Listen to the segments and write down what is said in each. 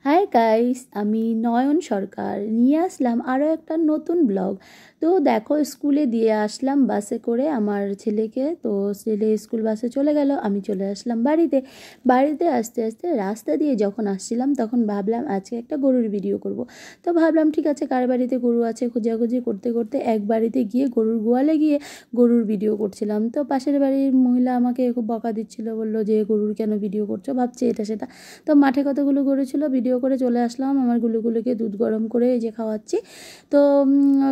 Hi guys, আমি নয়ন সরকার নিয়ে আসলাম আরও একটা নতুন ব্লগ। তো দেখো, স্কুলে দিয়ে আসলাম বাসে করে আমার ছেলেকে। তো ছেলে স্কুল বাসে চলে গেল, আমি চলে আসলাম বাড়িতে আস্তে আস্তে রাস্তা দিয়ে যখন আসছিলাম তখন ভাবলাম আজকে একটা গরুর ভিডিও করব। তো ভাবলাম ঠিক আছে, কার বাড়িতে গরু আছে খোঁজাখুঁজি করতে করতে এক বাড়িতে গিয়ে গরুর গোয়ালে গিয়ে গরুর ভিডিও করছিলাম। তো পাশের বাড়ির মহিলা আমাকে খুব বকা দিচ্ছিল, বললো যে গরুর কেন ভিডিও করছো, ভাবছি এটা সেটা। তো মাঠে কতগুলো গরু ছিল, ভিডিও করে চলে আসলাম। আমার গুলোগুলোকে দুধ গরম করে এই যে খাওয়াচ্ছি। তো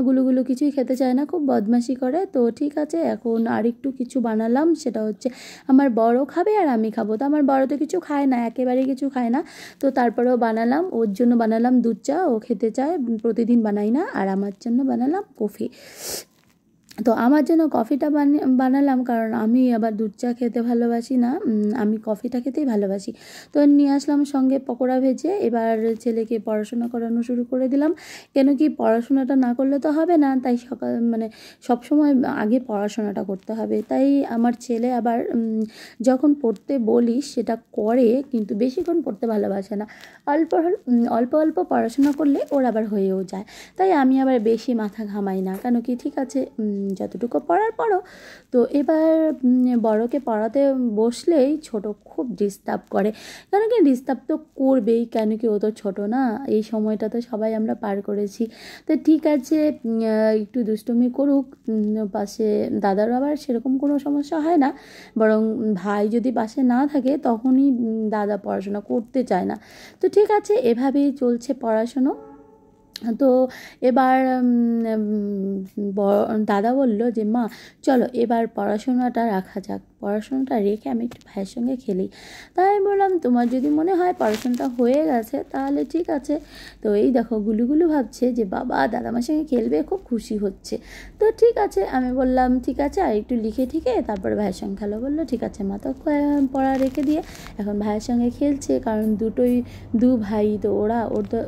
গুলোগুলো কিছুই খেতে চায় না, খুব বদমাশি করে। তো ঠিক আছে, এখন আরেকটু কিছু বানালাম, সেটা হচ্ছে আমার বড় খাবে আর আমি খাবো। তো আমার বড় তো কিছু খায় না, একেবারে কিছু খায় না। তো তারপরেও বানালাম, ওর জন্য বানালাম দুধ চা, ও খেতে চায়, প্রতিদিন বানাই না। আর আমার জন্য বানালাম কফি। তো আমার জন্য কফিটা বানালাম, কারণ আমি আবার দুধ চা খেতে ভালোবাসি না, আমি কফিটা খেতেই ভালোবাসি। তো নিয়ে আসলাম সঙ্গে পকোড়া ভেজে। এবার ছেলেকে পড়াশোনা করানো শুরু করে দিলাম, কেন কি পড়াশোনাটা না করলে তো হবে না, তাই সবসময় আগে পড়াশোনাটা করতে হবে। তাই আমার ছেলে আবার যখন পড়তে বলিস সেটা করে, কিন্তু বেশিক্ষণ পড়তে ভালোবাসে না। অল্প অল্প অল্প পড়াশোনা করলে ওর আবার হয়েও যায়। তাই আমি আবার বেশি মাথা ঘামাই না, কেন কি ঠিক আছে, যতটুকু পড়ার পড়ো। তো এবার বড়কে পড়াতে বসলেই ছোট খুব ডিস্টার্ব করে, কেন কি ডিস্টার্ব তো করবেই, কেন কি ও তো ছোটো না। এই সময়টা তো সবাই আমরা পার করেছি। তো ঠিক আছে, একটু দুষ্টুমি করুক। পাশে দাদারও আবার সেরকম কোনো সমস্যা হয় না, বরং ভাই যদি পাশে না থাকে তখনই দাদা পড়াশোনা করতে চায় না। তো ঠিক আছে, এভাবেই চলছে পড়াশুনো। তো এবার দাদা বলল যে মা চলো এবার পড়াশোনাটা রাখা যাক, পড়াশোনাটা রেখে আমি একটু ভাইয়ের সঙ্গে খেলি। তাই আমি বললাম তোমার যদি মনে হয় পড়াশোনাটা হয়ে গেছে তাহলে ঠিক আছে। তো এই দেখো গুলুগুলু ভাবছে যে বাবা দাদা আমার সঙ্গে খেলবে, খুব খুশি হচ্ছে। তো ঠিক আছে, আমি বললাম ঠিক আছে আর একটু লিখে ঠিকে তারপর ভাইয়ের সঙ্গে খেলো। বললো ঠিক আছে মা। তো পড়া রেখে দিয়ে এখন ভাইয়ের সঙ্গে খেলছে, কারণ দু ভাই তো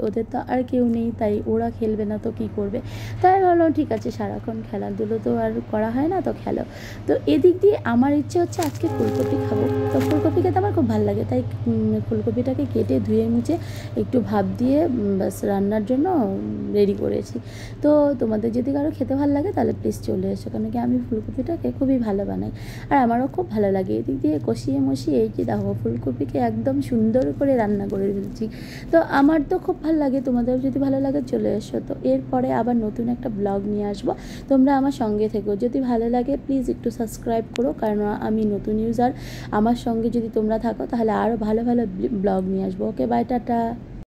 ওদের তো আর কেউ নেই, তাই ওরা খেলবে না তো কী করবে। তাই ভাবলাম ঠিক আছে, সারাক্ষণ খেলাধুলো তো আর করা হয় না, তো খেলো। তো এদিক দিয়ে আমার ইচ্ছে হচ্ছে আজকে ফুলকপি খাবো। তো ফুলকপি খেতে আমার খুব ভালো লাগে, তাই ফুলকপিটাকে কেটে ধুয়ে মুছে একটু ভাপ দিয়ে বাস রান্নার জন্য রেডি করেছি। তো তোমাদের যদি কারো খেতে ভালো লাগে তাহলে প্লিজ চলে এসো, কারণ কি আমি ফুলকপিটাকে খুবই ভালো বানাই আর আমারও খুব ভালো লাগে। এদিক দিয়ে কষিয়ে মশিয়ে এই যে দেখো ফুলকপিকে একদম সুন্দর করে রান্না করে ফেলছি। তো আমার তো খুব ভালো লাগে, তোমাদেরও যদি ভালো লাগে চলে এসো। তো এরপরে আবার নতুন একটা ব্লগ নিয়ে আসবো, তোমরা আমার সঙ্গে থেকো। যদি ভালো লাগে প্লিজ একটু সাবস্ক্রাইব করো, কারণ আমি নতুন ইউজার। আমার সঙ্গে যদি তোমরা থাকো তাহলে আরও ভালো ভালো ব্লগ নিয়ে আসবো। ওকে, বাই, টাটা।